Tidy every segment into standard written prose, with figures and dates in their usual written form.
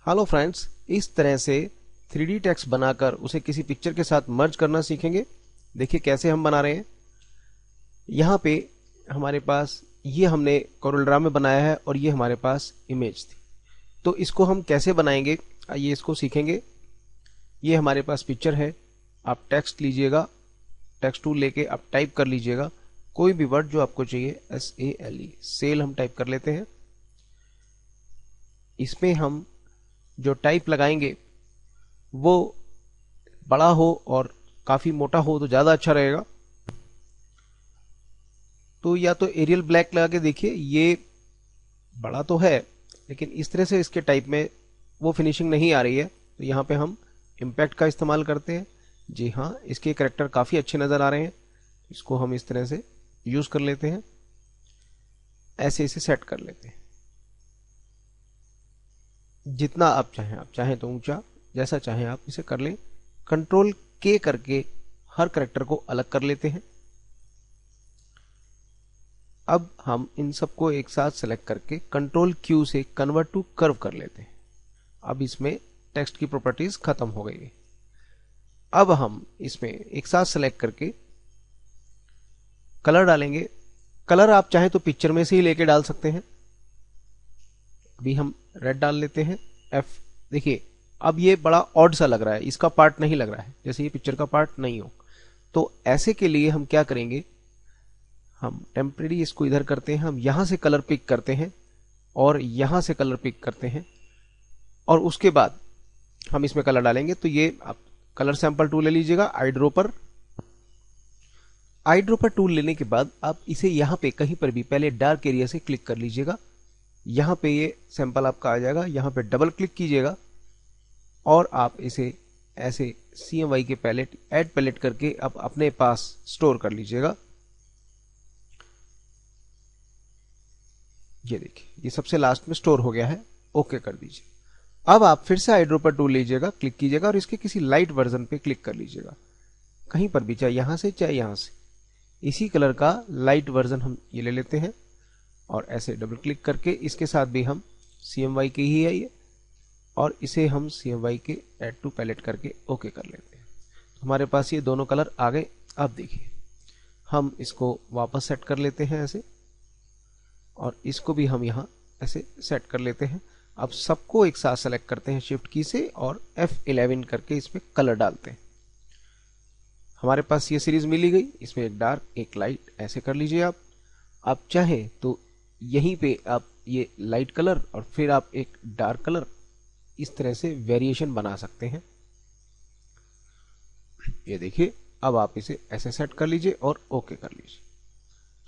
Hello friends, इस तरह से 3D टेक्स्ट बनाकर उसे किसी पिक्चर के साथ मर्ज करना सीखेंगे। देखिए कैसे हम बना रहे हैं। यहाँ पे हमारे पास ये हमने कोरलड्रा में बनाया है और ये हमारे पास इमेज थी। तो इसको हम कैसे बनाएंगे, आइए इसको सीखेंगे। ये हमारे पास पिक्चर है। आप टेक्स्ट लीजिएगा, टेक्स्ट टूल लेके आप टाइप कर लीजिएगा कोई भी वर्ड जो आपको चाहिए। SALE सेल हम टाइप कर लेते हैं। इसमें हम जो टाइप लगाएंगे वो बड़ा हो और काफी मोटा हो तो ज्यादा अच्छा रहेगा। तो या तो एरियल ब्लैक लगा के देखिए, ये बड़ा तो है लेकिन इस तरह से इसके टाइप में वो फिनिशिंग नहीं आ रही है। तो यहाँ पे हम इम्पैक्ट का इस्तेमाल करते हैं। जी हाँ, इसके करेक्टर काफी अच्छे नजर आ रहे हैं। इसको हम इस तरह से यूज कर लेते हैं, ऐसे इसे सेट कर लेते हैं। जितना आप चाहें तो ऊंचा, जैसा चाहें आप इसे कर लें। कंट्रोल के करके हर करेक्टर को अलग कर लेते हैं। अब हम इन सबको एक साथ सेलेक्ट करके कंट्रोल Q से कन्वर्ट टू कर्व कर लेते हैं। अब इसमें टेक्स्ट की प्रॉपर्टीज खत्म हो गई है। अब हम इसमें एक साथ सेलेक्ट करके कलर डालेंगे। कलर आप चाहें तो पिक्चर में से ही लेके डाल सकते हैं। अभी हम रेड डाल लेते हैं F। देखिए अब ये बड़ा ऑड सा लग रहा है, इसका पार्ट नहीं लग रहा है, जैसे ये पिक्चर का पार्ट नहीं हो। तो ऐसे के लिए हम क्या करेंगे, हम टेम्परेरी इसको इधर करते हैं। हम यहां से कलर पिक करते हैं और यहां से कलर पिक करते हैं और उसके बाद हम इसमें कलर डालेंगे। तो ये आप कलर सैंपल टूल ले लीजिएगा, आई ड्रॉपर टूल लेने के बाद आप इसे यहां पे कहीं पर भी पहले डार्क एरिया से क्लिक कर लीजिएगा। यहां पे ये सैंपल आपका आ जाएगा, यहां पे डबल क्लिक कीजिएगा और आप इसे ऐसे CMY के पैलेट ऐड पैलेट करके आप अपने पास स्टोर कर लीजिएगा। ये देखिए ये सबसे लास्ट में स्टोर हो गया है। ओके कर दीजिए। अब आप फिर से आईड्रोपर टूल लीजिएगा, क्लिक कीजिएगा और इसके किसी लाइट वर्जन पे क्लिक कर लीजिएगा, कहीं पर भी, चाहे यहां से चाहे यहां से। इसी कलर का लाइट वर्जन हम ये ले लेते हैं और ऐसे डबल क्लिक करके इसके साथ भी हम CMY की ही है ये, और इसे हम CMY के ऐड टू पैलेट करके ओके कर लेते हैं। तो हमारे पास ये दोनों कलर आ गए। अब देखिए हम इसको वापस सेट कर लेते हैं ऐसे, और इसको भी हम यहाँ ऐसे सेट कर लेते हैं। अब सबको एक साथ सेलेक्ट करते हैं शिफ्ट की से और F11 करके इसमें कलर डालते हैं। हमारे पास ये सीरीज मिली गई, इसमें एक डार्क एक लाइट ऐसे कर लीजिए। आप चाहें तो यहीं पे आप ये लाइट कलर और फिर आप एक डार्क कलर, इस तरह से वेरिएशन बना सकते हैं। ये देखिए अब आप इसे ऐसे सेट कर लीजिए और ओके कर लीजिए।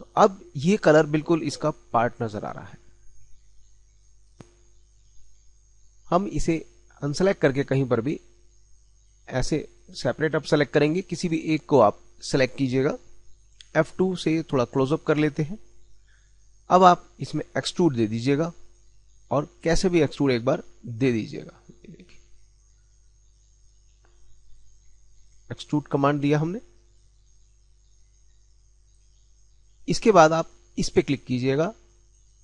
तो अब ये कलर बिल्कुल इसका पार्ट नजर आ रहा है। हम इसे अनसेलेक्ट करके कहीं पर भी ऐसे सेपरेट अप सेलेक्ट करेंगे, किसी भी एक को आप सेलेक्ट कीजिएगा। F2 से थोड़ा क्लोजअप कर लेते हैं। अब आप इसमें एक्सट्रूड दे दीजिएगा और कैसे भी एक्सट्रूड एक बार दे दीजिएगा। एक्सट्रूड कमांड दिया हमने। इसके बाद आप इस पे क्लिक कीजिएगा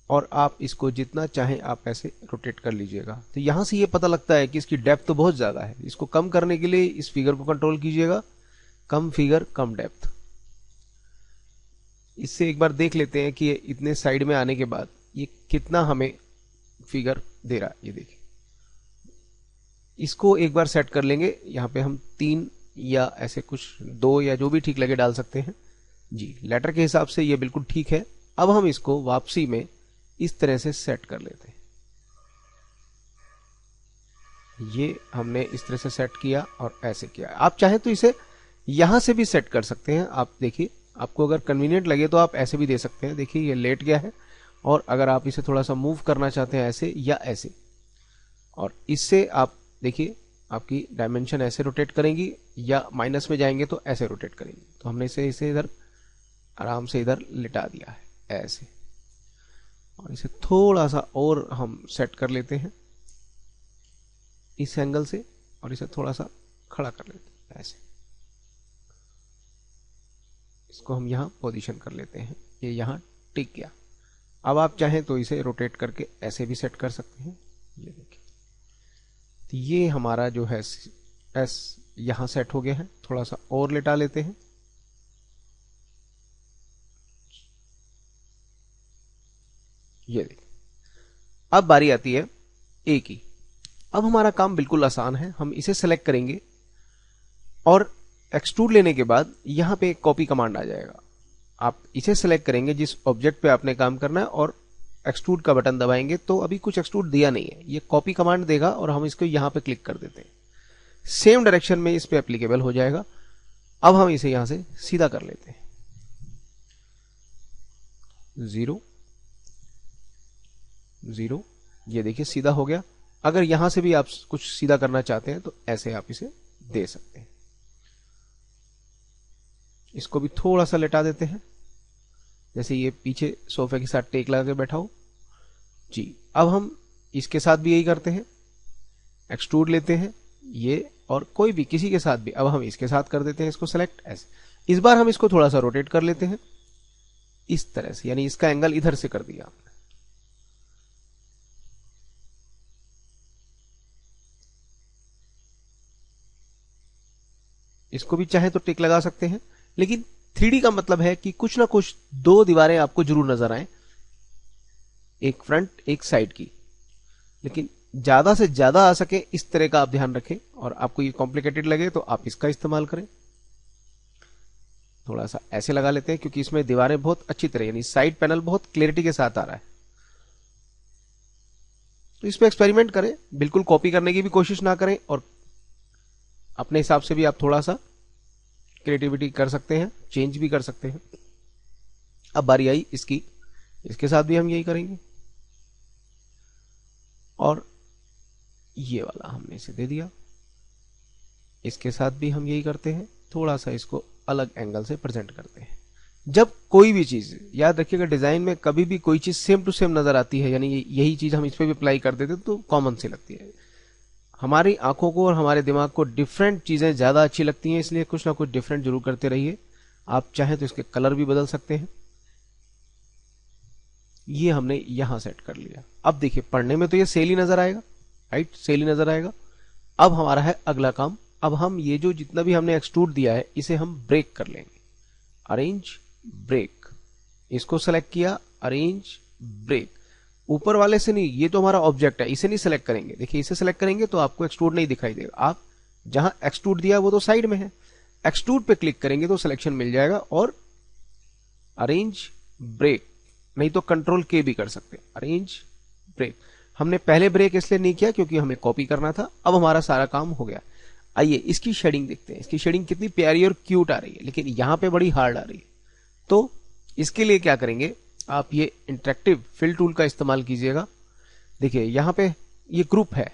और आप इसको जितना चाहें आप ऐसे रोटेट कर लीजिएगा। तो यहां से ये पता लगता है कि इसकी डेप्थ तो बहुत ज्यादा है। इसको कम करने के लिए इस फिगर को कंट्रोल कीजिएगा, कम फिगर कम डेप्थ। इससे एक बार देख लेते हैं कि ये इतने साइड में आने के बाद ये कितना हमें फिगर दे रहा है। ये देखिए इसको एक बार सेट कर लेंगे। यहाँ पे हम 3 या ऐसे कुछ 2 या जो भी ठीक लगे डाल सकते हैं। जी लेटर के हिसाब से ये बिल्कुल ठीक है। अब हम इसको वापसी में इस तरह से सेट कर लेते हैं। ये हमने इस तरह से सेट किया और ऐसे किया। आप चाहें तो इसे यहां से भी सेट कर सकते हैं। आप देखिए आपको अगर कन्वीनियंट लगे तो आप ऐसे भी दे सकते हैं। देखिए ये लेट गया है और अगर आप इसे थोड़ा सा मूव करना चाहते हैं ऐसे या ऐसे, और इससे आप देखिए आपकी डायमेंशन ऐसे रोटेट करेंगी या माइनस में जाएंगे तो ऐसे रोटेट करेंगे। तो हमने इसे इधर आराम से इधर लिटा दिया है ऐसे, और इसे थोड़ा सा और हम सेट कर लेते हैं इस एंगल से और इसे थोड़ा सा खड़ा कर लेते हैं ऐसे। इसको हम यहां पोजीशन कर लेते हैं, ये यहां टिक गया। अब आप चाहें तो इसे रोटेट करके ऐसे भी सेट कर सकते हैं। ये देखिए तो ये हमारा जो है एस यहां सेट हो गया है। थोड़ा सा और लेटा लेते हैं। ये देखिए, अब बारी आती है ए की। अब हमारा काम बिल्कुल आसान है। हम इसे सेलेक्ट करेंगे और एक्सट्रूड लेने के बाद यहां पे एक कॉपी कमांड आ जाएगा। आप इसे सेलेक्ट करेंगे जिस ऑब्जेक्ट पे आपने काम करना है और एक्सट्रूड का बटन दबाएंगे तो अभी कुछ एक्सट्रूड दिया नहीं है, ये कॉपी कमांड देगा और हम इसको यहां पे क्लिक कर देते हैं। सेम डायरेक्शन में इस पे एप्लीकेबल हो जाएगा। अब हम इसे यहां से सीधा कर लेते हैं। 0 0, ये देखिए सीधा हो गया। अगर यहां से भी आप कुछ सीधा करना चाहते हैं तो ऐसे आप इसे दे सकते हैं। इसको भी थोड़ा सा लेटा देते हैं, जैसे ये पीछे सोफे के साथ टेक लगा के बैठा हो जी। अब हम इसके साथ भी यही करते हैं, एक्सट्रूड लेते हैं ये, और कोई भी किसी के साथ भी। अब हम इसके साथ कर देते हैं इसको सेलेक्ट ऐसे। इस बार हम इसको थोड़ा सा रोटेट कर लेते हैं इस तरह से, यानी इसका एंगल इधर से कर दिया आपने। इसको भी चाहे तो टिक लगा सकते हैं, लेकिन 3D का मतलब है कि कुछ ना कुछ दो दीवारें आपको जरूर नजर आए, एक फ्रंट एक साइड की, लेकिन ज्यादा से ज्यादा आ सके इस तरह का आप ध्यान रखें। और आपको ये कॉम्प्लिकेटेड लगे तो आप इसका इस्तेमाल करें। थोड़ा सा ऐसे लगा लेते हैं क्योंकि इसमें दीवारें बहुत अच्छी तरह, यानी साइड पैनल बहुत क्लियरिटी के साथ आ रहा है। तो इस पे एक्सपेरिमेंट करें, बिल्कुल कॉपी करने की भी कोशिश ना करें, और अपने हिसाब से भी आप थोड़ा सा क्रिएटिविटी कर सकते हैं, चेंज भी कर सकते हैं। अब बारी आई इसकी, इसके साथ भी हम यही करेंगे। और ये वाला हमने इसे दे दिया, इसके साथ भी हम यही करते हैं। थोड़ा सा इसको अलग एंगल से प्रेजेंट करते हैं। जब कोई भी चीज, याद रखिएगा डिजाइन में कभी भी कोई चीज सेम टू सेम नजर आती है, यानी यही चीज हम इस पे भी अप्लाई कर देते तो कॉमन सी लगती है। हमारी आंखों को और हमारे दिमाग को डिफरेंट चीजें ज्यादा अच्छी लगती हैं, इसलिए कुछ ना कुछ डिफरेंट जरूर करते रहिए। आप चाहें तो इसके कलर भी बदल सकते हैं। ये हमने यहां सेट कर लिया। अब देखिए पढ़ने में तो ये सेल ही नजर आएगा, राइट, सेल ही नजर आएगा। अब हमारा है अगला काम। अब हम ये जो जितना भी हमने एक्सट्रूड दिया है इसे हम ब्रेक कर लेंगे। अरेंज ब्रेक, इसको सेलेक्ट किया, अरेंज ब्रेक। ऊपर वाले से नहीं, ये तो हमारा ऑब्जेक्ट है, इसे नहीं सेलेक्ट करेंगे। देखिए इसे सेलेक्ट करेंगे तो आपको एक्सट्रूड नहीं दिखाई देगा। आप जहां एक्सट्रूड दिया वो तो साइड में है, एक्सट्रूड पे क्लिक करेंगे तो सिलेक्शन मिल जाएगा। और अरेंज ब्रेक, नहीं तो कंट्रोल के भी कर सकते हैं, अरेंज ब्रेक। हमने पहले ब्रेक इसलिए नहीं किया क्योंकि हमें कॉपी करना था। अब हमारा सारा काम हो गया। आइए इसकी शेडिंग देखते हैं। इसकी शेडिंग कितनी प्यारी और क्यूट आ रही है, लेकिन यहां पे बड़ी हार्ड आ रही है। तो इसके लिए क्या करेंगे, आप ये इंटरेक्टिव फिल टूल का इस्तेमाल कीजिएगा। देखिए यहां पे ये ग्रुप है,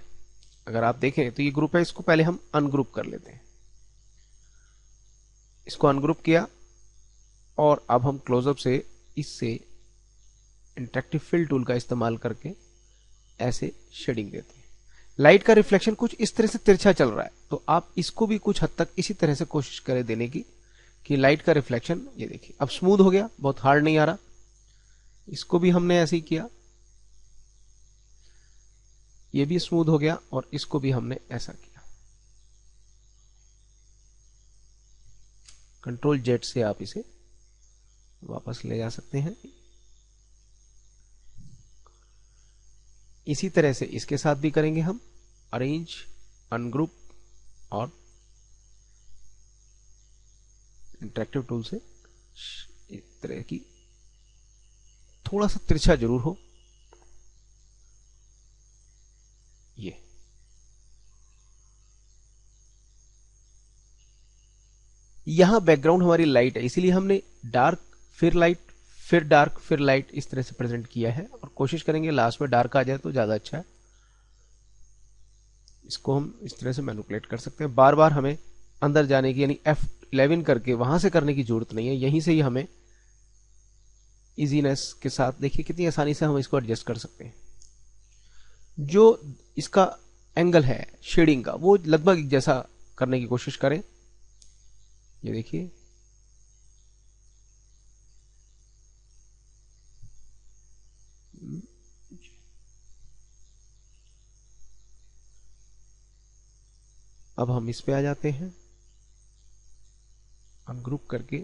अगर आप देखें तो ये ग्रुप है। इसको पहले हम अनग्रुप कर लेते हैं। इसको अनग्रुप किया और अब हम क्लोजअप से इससे इंटरेक्टिव फिल टूल का इस्तेमाल करके ऐसे शेडिंग देते हैं। लाइट का रिफ्लेक्शन कुछ इस तरह से तिरछा चल रहा है, तो आप इसको भी कुछ हद तक इसी तरह से कोशिश करें देने की कि लाइट का रिफ्लेक्शन, ये देखिए अब स्मूथ हो गया, बहुत हार्ड नहीं आ रहा। इसको भी हमने ऐसे ही किया, ये भी स्मूथ हो गया, और इसको भी हमने ऐसा किया। कंट्रोल जेड से आप इसे वापस ले जा सकते हैं। इसी तरह से इसके साथ भी करेंगे हम, अरेंज, अनग्रुप और इंटरेक्टिव टूल से इस तरह की थोड़ा सा तिरछा जरूर हो। ये यहां बैकग्राउंड हमारी लाइट है, इसीलिए हमने डार्क फिर लाइट फिर डार्क फिर लाइट इस तरह से प्रेजेंट किया है, और कोशिश करेंगे लास्ट में डार्क आ जाए तो ज्यादा अच्छा है। इसको हम इस तरह से मैनिपुलेट कर सकते हैं। बार बार हमें अंदर जाने की, यानी F11 करके वहां से करने की जरूरत नहीं है, यहीं से ही हमें इजीनेस के साथ, देखिए कितनी आसानी से हम इसको एडजस्ट कर सकते हैं। जो इसका एंगल है शेडिंग का वो लगभग एक जैसा करने की कोशिश करें। ये देखिए अब हम इस पे आ जाते हैं, अनग्रुप करके,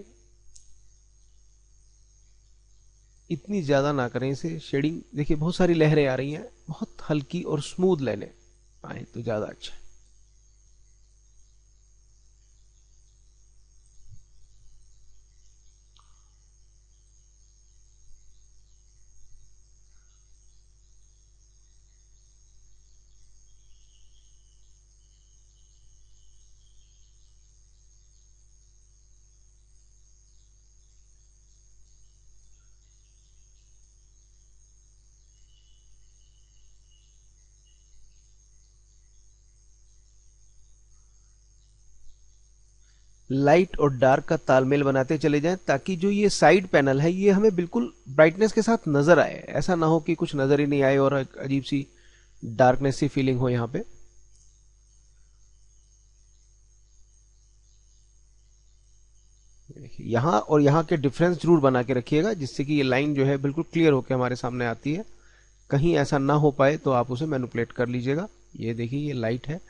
इतनी ज्यादा ना करें इसे। शेडिंग देखिए बहुत सारी लहरें आ रही हैं, बहुत हल्की और स्मूथ लहरें आए तो ज्यादा अच्छा है। लाइट और डार्क का तालमेल बनाते चले जाएं, ताकि जो ये साइड पैनल है ये हमें बिल्कुल ब्राइटनेस के साथ नजर आए। ऐसा ना हो कि कुछ नजर ही नहीं आए और एक अजीब सी डार्कनेस सी फीलिंग हो यहाँ पे। यहाँ और यहाँ के डिफरेंस जरूर बना के रखिएगा, जिससे कि ये लाइन जो है बिल्कुल क्लियर होकर हमारे सामने आती है। कहीं ऐसा ना हो पाए तो आप उसे मैनिपुलेट कर लीजिएगा। ये देखिए ये लाइट है,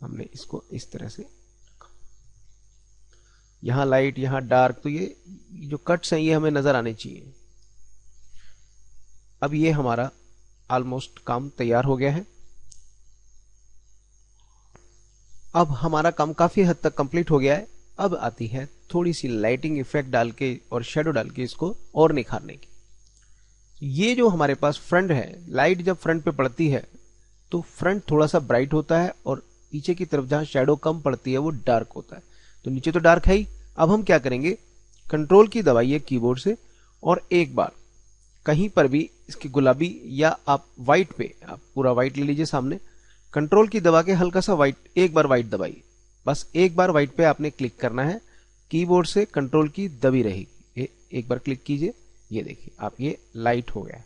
हमने इसको इस तरह से, यहाँ लाइट यहाँ डार्क, तो ये जो कट्स हैं ये हमें नजर आने चाहिए। अब ये हमारा ऑलमोस्ट काम तैयार हो गया है। अब हमारा काम काफी हद तक कंप्लीट हो गया है। अब आती है थोड़ी सी लाइटिंग इफेक्ट डाल के और शेडो डाल के इसको और निखारने की। ये जो हमारे पास फ्रंट है, लाइट जब फ्रंट पे पड़ती है तो फ्रंट थोड़ा सा ब्राइट होता है और पीछे की तरफ जहां शेडो कम पड़ती है वो डार्क होता है। तो नीचे तो डार्क है ही। अब हम क्या करेंगे, कंट्रोल की दबाइए कीबोर्ड से और एक बार कहीं पर भी इसकी गुलाबी या आप व्हाइट पे, आप पूरा व्हाइट ले लीजिए सामने, कंट्रोल की दबा के हल्का सा व्हाइट, एक बार व्हाइट दबाइए। बस एक बार व्हाइट पे आपने क्लिक करना है, कीबोर्ड से कंट्रोल की दबी रहेगी। एक बार क्लिक कीजिए, ये देखिए आप ये लाइट हो गया।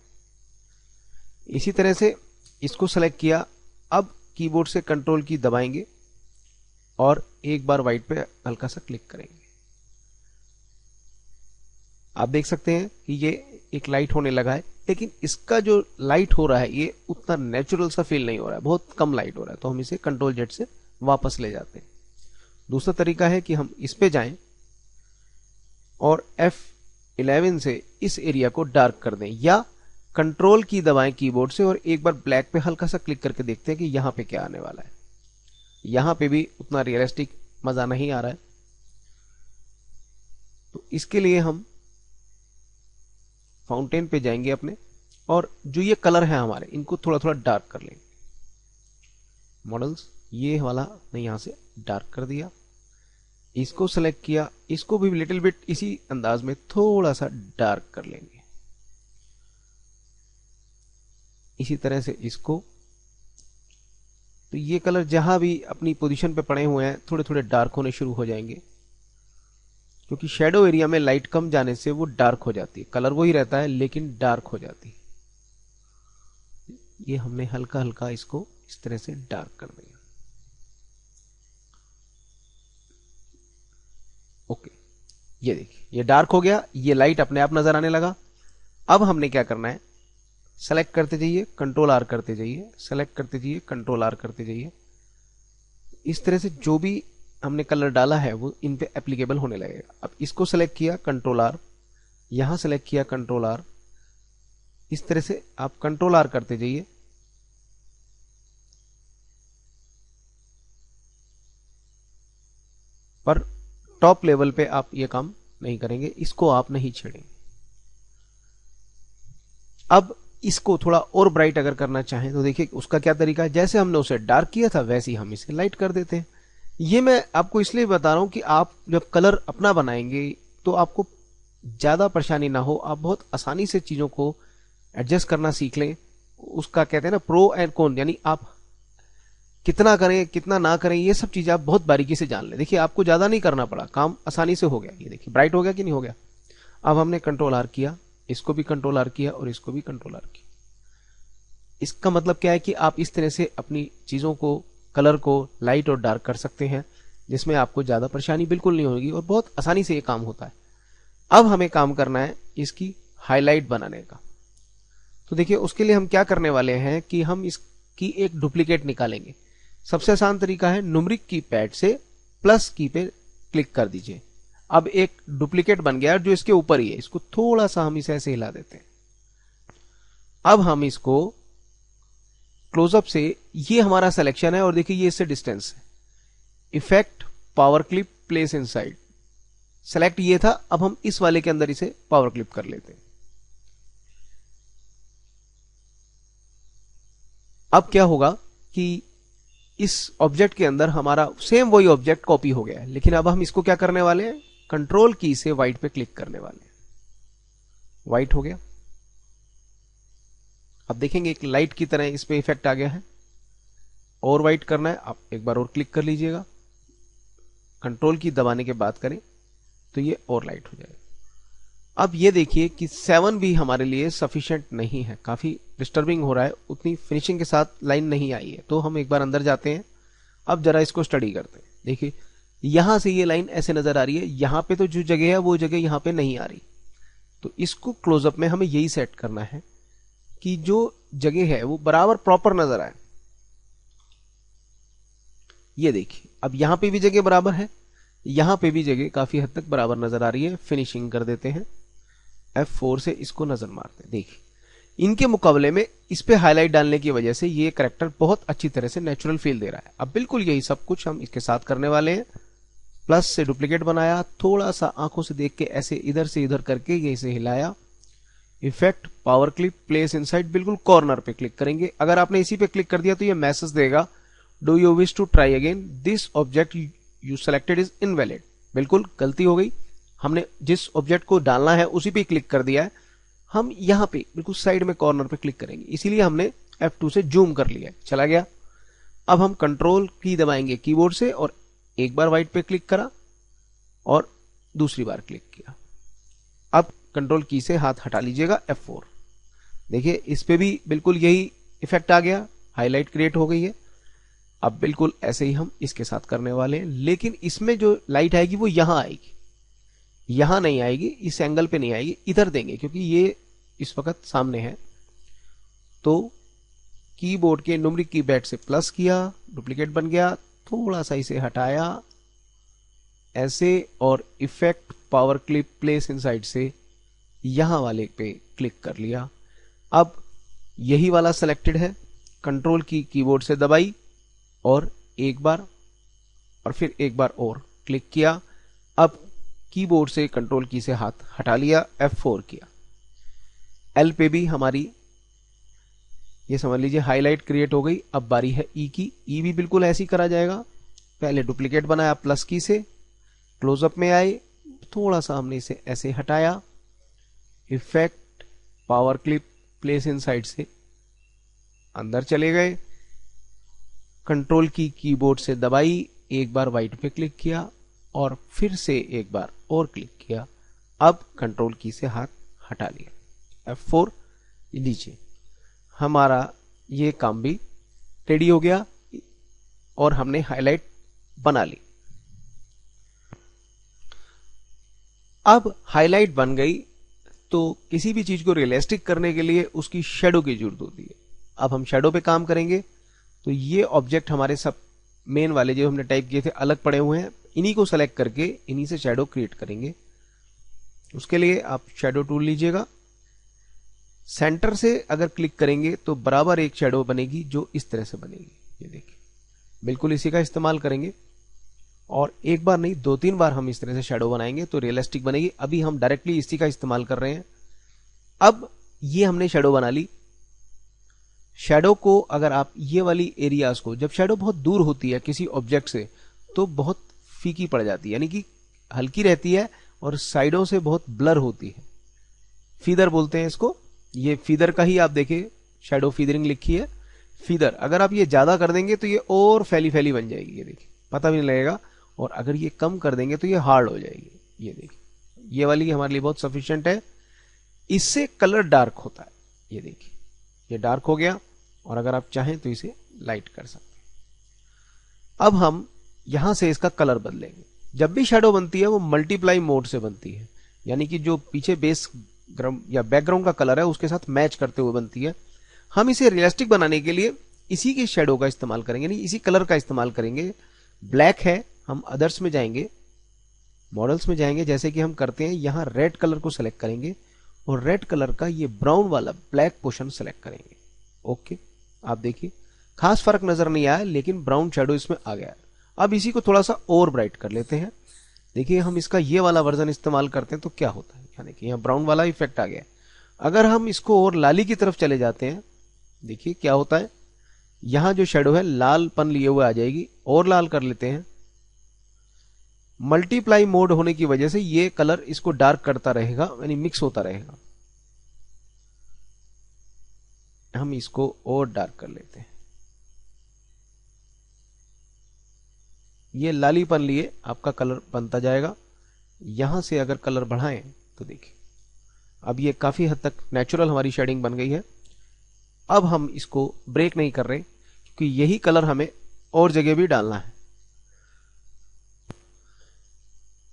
इसी तरह से इसको सेलेक्ट किया, अब कीबोर्ड से कंट्रोल की दबाएंगे और एक बार व्हाइट पे हल्का सा क्लिक करेंगे। आप देख सकते हैं कि ये एक लाइट होने लगा है, लेकिन इसका जो लाइट हो रहा है ये उतना नेचुरल सा फील नहीं हो रहा है, बहुत कम लाइट हो रहा है। तो हम इसे कंट्रोल जेड से वापस ले जाते हैं। दूसरा तरीका है कि हम इस पे जाएं और F11 से इस एरिया को डार्क कर दें, या कंट्रोल की दबाएं कीबोर्ड से और एक बार ब्लैक पे हल्का सा क्लिक करके देखते हैं कि यहां पे क्या आने वाला है। यहां पे भी उतना रियलिस्टिक मजा नहीं आ रहा है, तो इसके लिए हम फाउंटेन पे जाएंगे अपने, और जो ये कलर है हमारे इनको थोड़ा थोड़ा डार्क कर लेंगे। मॉडल्स, ये वाला हमने यहां से डार्क कर दिया, इसको सेलेक्ट किया, इसको भी लिटिल बिट इसी अंदाज में थोड़ा सा डार्क कर लेंगे। इसी तरह से इसको, तो ये कलर जहां भी अपनी पोजीशन पे पड़े हुए हैं थोड़े थोड़े डार्क होने शुरू हो जाएंगे, क्योंकि शेडो एरिया में लाइट कम जाने से वो डार्क हो जाती है। कलर वही रहता है लेकिन डार्क हो जाती है। ये हमने हल्का हल्का इसको इस तरह से डार्क कर दिया। ओके, ये देखिए ये डार्क हो गया, ये लाइट अपने आप नजर आने लगा। अब हमने क्या करना है, सेलेक्ट करते जाइए, कंट्रोल आर करते जाइए, सेलेक्ट करते जाइए, कंट्रोल आर करते जाइए। इस तरह से जो भी हमने कलर डाला है वो इन पे एप्लीकेबल होने लगेगा। अब इसको सेलेक्ट किया, कंट्रोल आर, यहां सेलेक्ट किया, कंट्रोल आर, इस तरह से आप कंट्रोल आर करते जाइए। पर टॉप लेवल पे आप ये काम नहीं करेंगे, इसको आप नहीं छेड़ेंगे। अब इसको थोड़ा और ब्राइट अगर करना चाहें तो देखिए उसका क्या तरीका है। जैसे हमने उसे डार्क किया था वैसे ही हम इसे लाइट कर देते हैं। ये मैं आपको इसलिए बता रहा हूं कि आप जब कलर अपना बनाएंगे तो आपको ज्यादा परेशानी ना हो, आप बहुत आसानी से चीजों को एडजस्ट करना सीख लें। उसका कहते हैं ना प्रो एंड कॉन, यानी आप कितना करें कितना ना करें ये सब चीजें आप बहुत बारीकी से जान लें। देखिए आपको ज्यादा नहीं करना पड़ा, काम आसानी से हो गया। ये देखिए ब्राइट हो गया कि नहीं हो गया। अब हमने कंट्रोल आर किया, इसको भी कंट्रोल आर किया और इसको भी कंट्रोल आर किया। इसका मतलब क्या है कि आप इस तरह से अपनी चीजों को, कलर को लाइट और डार्क कर सकते हैं, जिसमें आपको ज्यादा परेशानी बिल्कुल नहीं होगी और बहुत आसानी से ये काम होता है। अब हमें काम करना है इसकी हाईलाइट बनाने का। तो देखिए उसके लिए हम क्या करने वाले हैं कि हम इसकी एक डुप्लीकेट निकालेंगे। सबसे आसान तरीका है न्यूमेरिक कीपैड से प्लस की पे क्लिक कर दीजिए। अब एक डुप्लीकेट बन गया जो इसके ऊपर ही है, इसको थोड़ा सा हम इसे ऐसे हिला देते हैं। अब हम इसको क्लोजअप से, ये हमारा सिलेक्शन है और देखिए ये इससे डिस्टेंस है। Effect power clip place inside, select ये था, अब हम इस वाले के अंदर इसे पावर क्लिप कर लेते हैं। अब क्या होगा कि इस ऑब्जेक्ट के अंदर हमारा सेम वही ऑब्जेक्ट कॉपी हो गया है, लेकिन अब हम इसको क्या करने वाले हैं, कंट्रोल की से व्हाइट पे क्लिक करने वाले हैं। व्हाइट हो गया। अब देखेंगे एक लाइट की तरह इस पे इफेक्ट आ गया है। और व्हाइट करना है, आप एक बार और क्लिक कर लीजिएगा, कंट्रोल की दबाने के बाद करें तो ये और लाइट हो जाएगा। अब ये देखिए कि 7 भी हमारे लिए सफिशिएंट नहीं है, काफी डिस्टर्बिंग हो रहा है, उतनी फिनिशिंग के साथ लाइन नहीं आई है। तो हम एक बार अंदर जाते हैं, अब जरा इसको स्टडी करते हैं। देखिए यहां से ये लाइन ऐसे नजर आ रही है, यहां पे तो जो जगह है वो जगह यहां पे नहीं आ रही। तो इसको क्लोजअप में हमें यही सेट करना है कि जो जगह है वो बराबर प्रॉपर नजर आए। ये देखिए अब यहां पे भी जगह बराबर है, यहां पे भी जगह काफी हद तक बराबर नजर आ रही है। फिनिशिंग कर देते हैं, F4 से इसको नजर मारते हैं। देखिए इनके मुकाबले में इस पे हाईलाइट डालने की वजह से ये कैरेक्टर बहुत अच्छी तरह से नेचुरल फील दे रहा है। अब बिल्कुल यही सब कुछ हम इसके साथ करने वाले हैं। प्लस से डुप्लीकेट बनाया, थोड़ा सा आंखों से देख के ऐसे इधर से इधर करके ये इसे हिलाया। Effect power clip place inside, बिल्कुल कॉर्नर पे क्लिक करेंगे। अगर आपने इसी पे क्लिक कर दिया तो ये मैसेज देगा, do you wish to try again, this object you selected is invalid. बिल्कुल गलती हो गई, हमने जिस ऑब्जेक्ट को डालना है उसी पे क्लिक कर दिया है। हम यहां पे बिल्कुल साइड में कॉर्नर पे क्लिक करेंगे, इसीलिए हमने F2 से जूम कर लिया, चला गया। अब हम कंट्रोल की दबाएंगे कीबोर्ड से और एक बार व्हाइट पे क्लिक करा और दूसरी बार क्लिक किया। अब कंट्रोल की से हाथ हटा लीजिएगा, F4। देखिए इस पे भी बिल्कुल यही इफेक्ट आ गया, हाईलाइट क्रिएट हो गई है। अब बिल्कुल ऐसे ही हम इसके साथ करने वाले हैं, लेकिन इसमें जो लाइट आएगी वो यहां आएगी, यहां नहीं आएगी, इस एंगल पे नहीं आएगी, इधर देंगे क्योंकि ये इस वक्त सामने है। तो कीबोर्ड के न्यूमेरिक कीपैड से प्लस किया, डुप्लीकेट बन गया, थोड़ा सा इसे हटाया ऐसे और effect power clip place inside से यहां वाले पे क्लिक कर लिया। अब यही वाला सिलेक्टेड है, कंट्रोल की कीबोर्ड से दबाई और एक बार और फिर एक बार और क्लिक किया। अब कीबोर्ड से कंट्रोल की से हाथ हटा लिया, F4 किया। L पे भी हमारी ये समझ लीजिए हाईलाइट क्रिएट हो गई। अब बारी है E की, E भी बिल्कुल ऐसे ही करा जाएगा। पहले डुप्लीकेट बनाया प्लस की से, क्लोजअप में आए, थोड़ा सा हमने इसे ऐसे हटाया, effect power clip place inside से अंदर चले गए, कंट्रोल की कीबोर्ड से दबाई, एक बार व्हाइट पे क्लिक किया और फिर से एक बार और क्लिक किया। अब कंट्रोल की से हाथ हटा लिया, F4। लीजिए हमारा ये काम भी रेडी हो गया और हमने हाईलाइट बना ली। अब हाईलाइट बन गई तो किसी भी चीज को रियलिस्टिक करने के लिए उसकी शेडो की जरूरत होती है। अब हम शेडो पे काम करेंगे। तो ये ऑब्जेक्ट हमारे सब मेन वाले जो हमने टाइप किए थे अलग पड़े हुए हैं, इन्हीं को सेलेक्ट करके इन्हीं से शेडो क्रिएट करेंगे। उसके लिए आप शेडो टूल लीजिएगा, सेंटर से अगर क्लिक करेंगे तो बराबर एक शेडो बनेगी जो इस तरह से बनेगी। ये देखिए बिल्कुल इसी का इस्तेमाल करेंगे और एक बार नहीं 2-3 बार हम इस तरह से शेडो बनाएंगे तो रियलिस्टिक बनेगी। अभी हम डायरेक्टली इसी का इस्तेमाल कर रहे हैं। अब ये हमने शेडो बना ली। शेडो को अगर आप ये वाली एरियाज को, जब शेडो बहुत दूर होती है किसी ऑब्जेक्ट से तो बहुत फीकी पड़ जाती है, यानी कि हल्की रहती है और साइडों से बहुत ब्लर होती है। फीदर बोलते हैं इसको। ये फीदर का ही आप देखिए शेडो फीदरिंग लिखी है, फीदर। अगर आप ये ज्यादा कर देंगे तो ये और फैली फैली बन जाएगी, ये देखिए पता भी नहीं लगेगा। और अगर ये कम कर देंगे तो ये हार्ड हो जाएगी। ये देखिए ये वाली हमारे लिए बहुत सफिशिएंट है। इससे कलर डार्क होता है। ये देखिए ये डार्क हो गया और अगर आप चाहें तो इसे लाइट कर सकते हैं। अब हम यहां से इसका कलर बदलेंगे। जब भी शेडो बनती है वो मल्टीप्लाई मोड से बनती है, यानी कि जो पीछे बेस या बैकग्राउंड का कलर है उसके साथ मैच करते हुए बनती है। हम इसे रियलिस्टिक बनाने के लिए इसी के शेडो का इस्तेमाल करेंगे, नहीं इसी कलर का इस्तेमाल करेंगे। ब्लैक है, हम अदर्स में जाएंगे, मॉडल्स में जाएंगे, जैसे कि हम करते हैं यहां रेड कलर को सेलेक्ट करेंगे और रेड कलर का ये ब्राउन वाला ब्लैक पोर्शन सेलेक्ट करेंगे। ओके, आप देखिए खास फर्क नजर नहीं आया, लेकिन ब्राउन शेडो इसमें आ गया। अब इसी को थोड़ा सा और ब्राइट कर लेते हैं। देखिए हम इसका ये वाला वर्जन इस्तेमाल करते हैं तो क्या होता है, यहाँ देखिए यहाँ ब्राउन वाला इफेक्ट आ गया। अगर हम इसको और लाली की तरफ चले जाते हैं, देखिए क्या होता है, यहां जो शेडो है लालपन लिए हुए आ जाएगी। और लाल कर लेते हैं। मल्टीप्लाई मोड होने की वजह से ये कलर इसको डार्क करता रहेगा, यानी मिक्स होता रहेगा। हम इसको और डार्क कर लेते हैं। ये लालीपन लिए आपका कलर बनता जाएगा। यहां से अगर कलर बढ़ाएं तो देखिए अब ये काफी हद तक नेचुरल हमारी शेडिंग बन गई है। अब हम इसको ब्रेक नहीं कर रहे क्योंकि यही कलर हमें और जगह भी डालना है।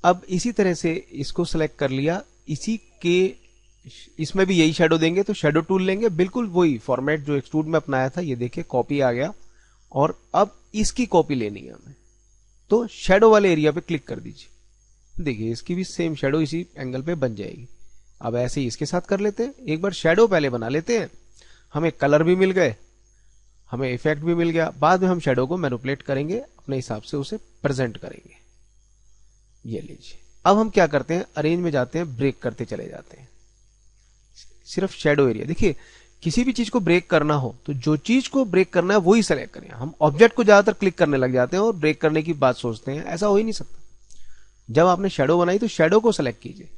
अब इसी तरह से इसको सेलेक्ट कर लिया, इसी के इसमें भी यही शेडो देंगे तो शेडो टूल लेंगे, बिल्कुल वही फॉर्मेट जो एक्सट्रूड में अपनाया था। ये देखिए कॉपी आ गया और अब इसकी कॉपी लेनी है हमें, तो शेडो वाले एरिया पे क्लिक कर दीजिए। देखिए इसकी भी सेम शेडो इसी एंगल पे बन जाएगी। अब ऐसे ही इसके साथ कर लेते हैं। एक बार शेडो पहले बना लेते हैं, हमें कलर भी मिल गए, हमें इफेक्ट भी मिल गया। बाद में हम शेडो को मैनिपुलेट करेंगे, अपने हिसाब से उसे प्रेजेंट करेंगे। ये लीजिए। अब हम क्या करते हैं, अरेंज में जाते हैं, ब्रेक करते चले जाते हैं। सिर्फ शेडो एरिया देखिए, किसी भी चीज को ब्रेक करना हो तो जो चीज को ब्रेक करना है वही सेलेक्ट करें। हम ऑब्जेक्ट को ज्यादातर क्लिक करने लग जाते हैं और ब्रेक करने की बात सोचते हैं, ऐसा हो ही नहीं सकता। जब आपने शेडो बनाई तो शेडो को सेलेक्ट कीजिए,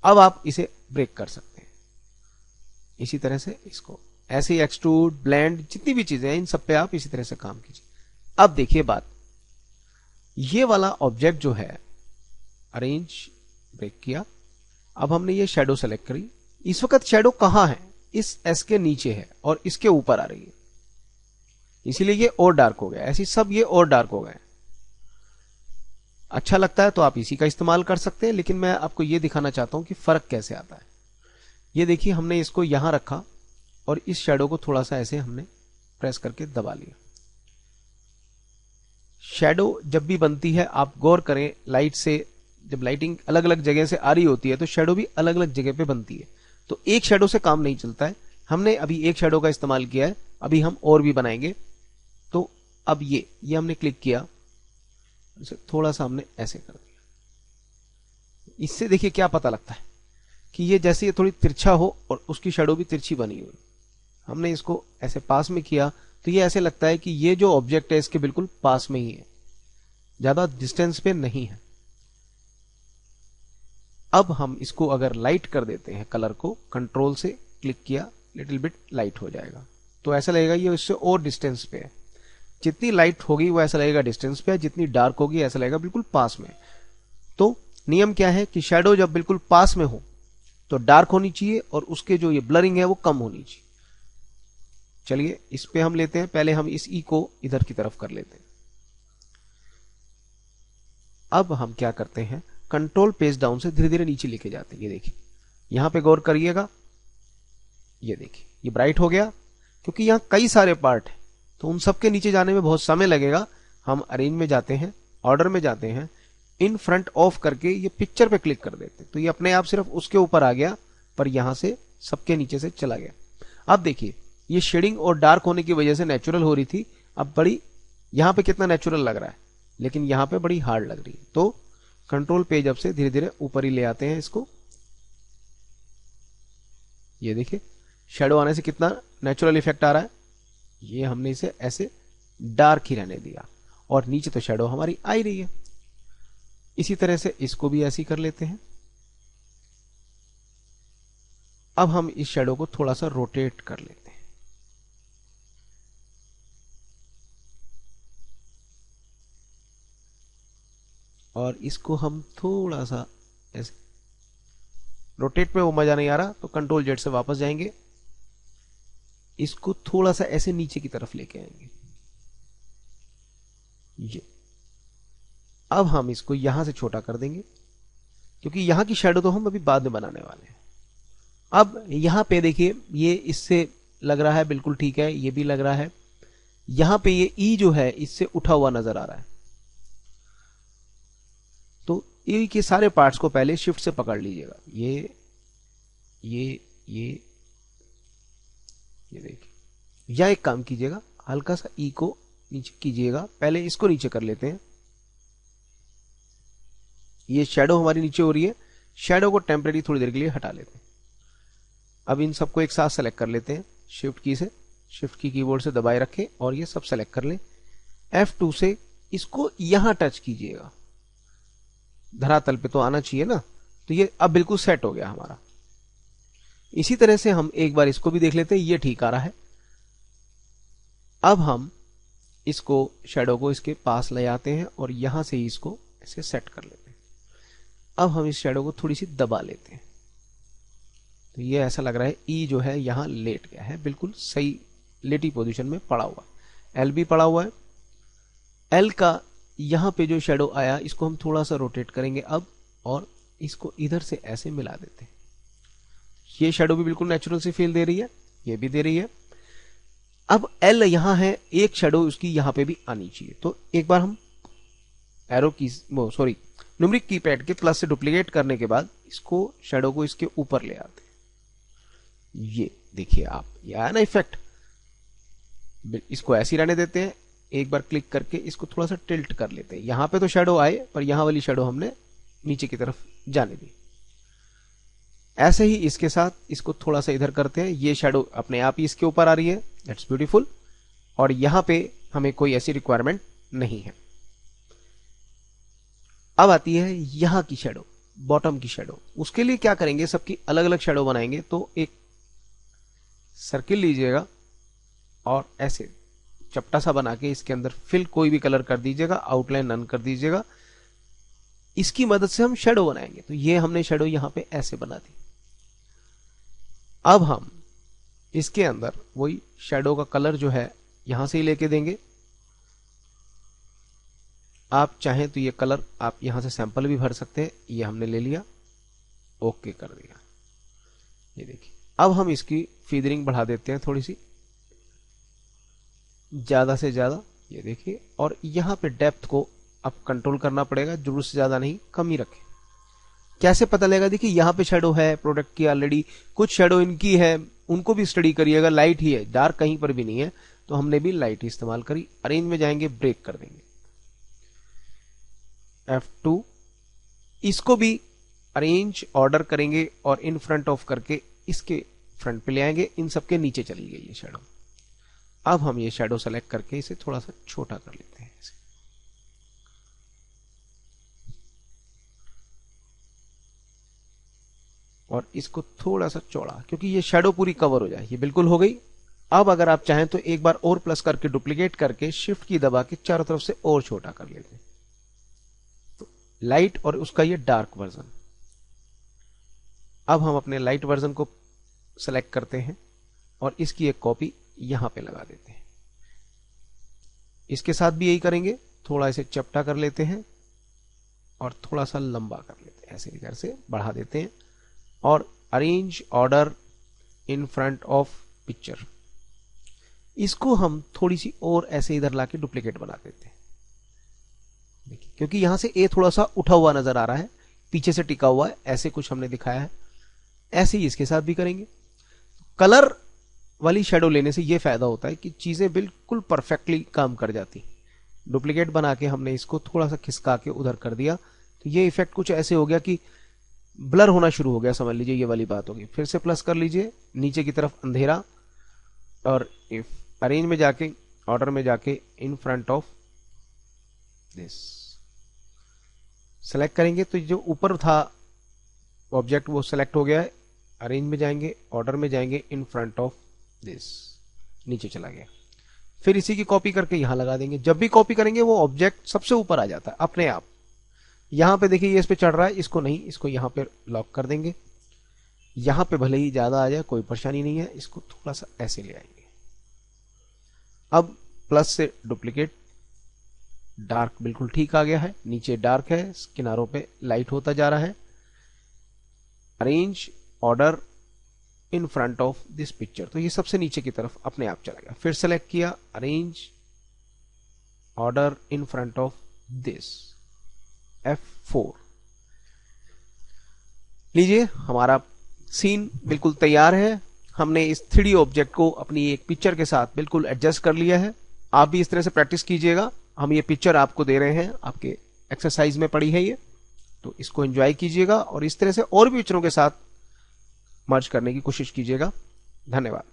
अब आप इसे ब्रेक कर सकते हैं। इसी तरह से इसको ऐसे ही एक्सट्रूड, ब्लेंड, जितनी भी चीजें हैं इन सब पे आप इसी तरह से काम कीजिए। अब देखिए बात, ये वाला ऑब्जेक्ट जो है अरेंज, ब्रेक किया, अब हमने ये शेडो सेलेक्ट करी। इस वक्त शेडो कहां है, इस एस के नीचे है और इसके ऊपर आ रही है, इसीलिए ये और डार्क हो गया। ऐसी सब ये और डार्क हो गए। अच्छा लगता है तो आप इसी का इस्तेमाल कर सकते हैं, लेकिन मैं आपको ये दिखाना चाहता हूं कि फर्क कैसे आता है। ये देखिए हमने इसको यहां रखा और इस शेडो को थोड़ा सा ऐसे हमने प्रेस करके दबा लिया। शेडो जब भी बनती है आप गौर करें, लाइट से जब लाइटिंग अलग अलग जगह से आ रही होती है तो शेडो भी अलग अलग जगह पे बनती है, तो एक शेडो से काम नहीं चलता है। हमने अभी एक शेडो का इस्तेमाल किया है, अभी हम और भी बनाएंगे। तो अब ये हमने क्लिक किया, इसे थोड़ा सा हमने ऐसे कर दिया। इससे देखिए क्या पता लगता है कि ये जैसे ये थोड़ी तिरछा हो और उसकी शेडो भी तिरछी बनी हुई। हमने इसको ऐसे पास में किया तो ये ऐसे लगता है कि ये जो ऑब्जेक्ट है इसके बिल्कुल पास में ही है, ज्यादा डिस्टेंस पे नहीं है। अब हम इसको अगर लाइट कर देते हैं, कलर को कंट्रोल से क्लिक किया, लिटिल बिट लाइट हो जाएगा, तो ऐसा लगेगा ये इससे और डिस्टेंस पे है। जितनी लाइट होगी वो ऐसा लगेगा डिस्टेंस पे है, जितनी डार्क होगी ऐसा लगेगा बिल्कुल पास में। तो नियम क्या है कि शेडो जब बिल्कुल पास में हो तो डार्क होनी चाहिए और उसके जो ये ब्लरिंग है वो कम होनी चाहिए। चलिए इस पे हम लेते हैं, पहले हम इस ई को इधर की तरफ कर लेते हैं। अब हम क्या करते हैं, कंट्रोल पेज डाउन से धीरे धीरे नीचे लेके जाते हैं। ये देखिए यहां पे गौर करिएगा, ये देखिए ये ब्राइट हो गया, क्योंकि यहां कई सारे पार्ट हैं तो उन सबके नीचे जाने में बहुत समय लगेगा। हम अरेंज में जाते हैं, ऑर्डर में जाते हैं, इन फ्रंट ऑफ करके ये पिक्चर पे क्लिक कर देते हैं तो ये अपने आप सिर्फ उसके ऊपर आ गया, पर यहां से सबके नीचे से चला गया। अब देखिए ये शेडिंग और डार्क होने की वजह से नेचुरल हो रही थी, अब बड़ी यहां पे कितना नेचुरल लग रहा है, लेकिन यहां पे बड़ी हार्ड लग रही है। तो कंट्रोल पेज अब से धीरे धीरे ऊपर ही ले आते हैं इसको। ये देखिए शेडो आने से कितना नेचुरल इफेक्ट आ रहा है। ये हमने इसे ऐसे डार्क ही रहने दिया और नीचे तो शेडो हमारी आ ही रही है। इसी तरह से इसको भी ऐसे ही कर लेते हैं। अब हम इस शेडो को थोड़ा सा रोटेट कर लेते हैं। और इसको हम थोड़ा सा ऐसे रोटेट में वो मजा नहीं आ रहा तो कंट्रोल जेड से वापस जाएंगे, इसको थोड़ा सा ऐसे नीचे की तरफ लेके आएंगे। ये अब हम इसको यहां से छोटा कर देंगे क्योंकि यहां की शेडो तो हम अभी बाद में बनाने वाले हैं। अब यहां पे देखिए ये इससे लग रहा है बिल्कुल ठीक है, ये भी लग रहा है, यहां पे ये ई जो है इससे उठा हुआ नजर आ रहा है, तो ई के सारे पार्ट्स को पहले शिफ्ट से पकड़ लीजिएगा। ये ये देखिए, या एक काम कीजिएगा, हल्का सा ई को नीचे कीजिएगा, पहले इसको नीचे कर लेते हैं। ये शैडो हमारी नीचे हो रही है, शैडो को टेम्परेरी थोड़ी देर के लिए हटा लेते हैं। अब इन सबको एक साथ सेलेक्ट कर लेते हैं शिफ्ट की से, शिफ्ट की कीबोर्ड से दबाए रखें और ये सब सेलेक्ट कर लें। F2 से इसको यहां टच कीजिएगा, धरातल पे तो आना चाहिए ना, तो ये अब बिल्कुल सेट हो गया हमारा। इसी तरह से हम एक बार इसको भी देख लेते हैं, ये ठीक आ रहा है। अब हम इसको शैडो को इसके पास ले आते हैं और यहां से ही इसको ऐसे सेट कर लेते हैं। अब हम इस शैडो को थोड़ी सी दबा लेते हैं, तो ये ऐसा लग रहा है ई जो है यहां लेट गया है, बिल्कुल सही लेटी पोजीशन में पड़ा हुआ। एल भी पड़ा हुआ है। एल का यहां पे जो शैडो आया इसको हम थोड़ा सा रोटेट करेंगे अब, और इसको इधर से ऐसे मिला देते हैं। ये शैडो भी बिल्कुल नेचुरल सी फील दे रही है, ये भी दे रही है। अब एल यहां है, एक शैडो उसकी यहां पे भी आनी चाहिए, तो एक बार हम एरो की न्यूमेरिक कीपैड के प्लस से डुप्लीकेट करने के बाद इसको शैडो को इसके ऊपर ले आते हैं। ये देखिए आप, ये आया ना इफेक्ट। इसको ऐसे ही रहने देते हैं, एक बार क्लिक करके इसको थोड़ा सा टिल्ट कर लेते हैं। यहां पे तो शैडो आए, पर यहां वाली शैडो हमने नीचे की तरफ जाने दी। ऐसे ही इसके साथ इसको थोड़ा सा इधर करते हैं, ये शैडो अपने आप ही इसके ऊपर आ रही है, दैट्स ब्यूटीफुल। और यहां पे हमें कोई ऐसी रिक्वायरमेंट नहीं है। अब आती है यहां की शैडो, बॉटम की शैडो। उसके लिए क्या करेंगे, सबकी अलग अलग शैडो बनाएंगे। तो एक सर्किल लीजिएगा और ऐसे चपटा सा बना के इसके अंदर फिल कोई भी कलर कर दीजिएगा, आउटलाइन नन कर दीजिएगा। इसकी मदद से हम शैडो बनाएंगे। तो ये हमने शैडो यहां पे ऐसे बना दी। अब हम इसके अंदर वही शैडो का कलर जो है यहां से ही लेके देंगे। आप चाहें तो ये कलर आप यहां से सैंपल भी भर सकते हैं। ये हमने ले लिया, ओके कर दिया। ये देखिए, अब हम इसकी फीदरिंग बढ़ा देते हैं थोड़ी सी, ज्यादा से ज्यादा, ये देखिए। और यहां पे डेप्थ को अब कंट्रोल करना पड़ेगा, जरूरत से ज्यादा नहीं, कम ही रखें। कैसे पता लगेगा, देखिए यहां पे शैडो है प्रोडक्ट की ऑलरेडी, कुछ शैडो इनकी है, उनको भी स्टडी करिएगा। लाइट ही है, डार्क कहीं पर भी नहीं है, तो हमने भी लाइट ही इस्तेमाल करी। अरेंज में जाएंगे, ब्रेक कर देंगे, F2। इसको भी अरेंज ऑर्डर करेंगे और इन फ्रंट ऑफ करके इसके फ्रंट पे ले आएंगे। इन सबके नीचे चली गई ये शैडो। अब हम ये शैडो सेलेक्ट करके इसे थोड़ा सा छोटा कर लेते हैं ऐसे। और इसको थोड़ा सा चौड़ा, क्योंकि ये शैडो पूरी कवर हो जाए। ये बिल्कुल हो गई। अब अगर आप चाहें तो एक बार और प्लस करके डुप्लीकेट करके शिफ्ट की दबा के चारों तरफ से और छोटा कर लेते हैं, तो लाइट और उसका ये डार्क वर्जन। अब हम अपने लाइट वर्जन को सेलेक्ट करते हैं और इसकी एक कॉपी यहां पे लगा देते हैं। इसके साथ भी यही करेंगे, थोड़ा इसे चपटा कर लेते हैं और थोड़ा सा लंबा कर लेते हैं, ऐसे इधर से बढ़ा देते हैं। और arrange order in front of picture, इसको हम थोड़ी सी और ऐसे इधर लाके डुप्लीकेट बना देते हैं। देखिए, क्योंकि यहां से ए थोड़ा सा उठा हुआ नजर आ रहा है, पीछे से टिका हुआ है, ऐसे कुछ हमने दिखाया है। ऐसे ही इसके साथ भी करेंगे। कलर वाली शैडो लेने से ये फायदा होता है कि चीजें बिल्कुल परफेक्टली काम कर जाती। डुप्लीकेट बना के हमने इसको थोड़ा सा खिसका के उधर कर दिया, तो ये इफेक्ट कुछ ऐसे हो गया कि ब्लर होना शुरू हो गया, समझ लीजिए ये वाली बात होगी। फिर से प्लस कर लीजिए, नीचे की तरफ अंधेरा, और अरेंज में जाके ऑर्डर में जाके in front of this select करेंगे, तो जो ऊपर था ऑब्जेक्ट वो सेलेक्ट हो गया है। अरेंज में जाएंगे, ऑर्डर में जाएंगे, इन फ्रंट ऑफ दिस, नीचे चला गया। फिर इसी की कॉपी करके यहां लगा देंगे। जब भी कॉपी करेंगे वो ऑब्जेक्ट सबसे ऊपर आ जाता है अपने आप। यहां पे देखिए ये इस पे चढ़ रहा है, इसको नहीं, इसको यहां पे लॉक कर देंगे। यहां पे भले ही ज्यादा आ जाए कोई परेशानी नहीं है, इसको थोड़ा सा ऐसे ले आएंगे। अब प्लस से डुप्लीकेट, डार्क बिल्कुल ठीक आ गया है, नीचे डार्क है, किनारों पे लाइट होता जा रहा है। Arrange order in front of this picture, तो ये सबसे नीचे की तरफ अपने आप चला गया। फिर सेलेक्ट किया, arrange order in front of this, F4। लीजिए हमारा सीन बिल्कुल तैयार है। हमने इस 3D ऑब्जेक्ट को अपनी एक पिक्चर के साथ बिल्कुल एडजस्ट कर लिया है। आप भी इस तरह से प्रैक्टिस कीजिएगा। हम ये पिक्चर आपको दे रहे हैं, आपके एक्सरसाइज में पड़ी है ये, तो इसको एंजॉय कीजिएगा और इस तरह से और भी पिक्चरों के साथ मर्ज करने की कोशिश कीजिएगा। धन्यवाद।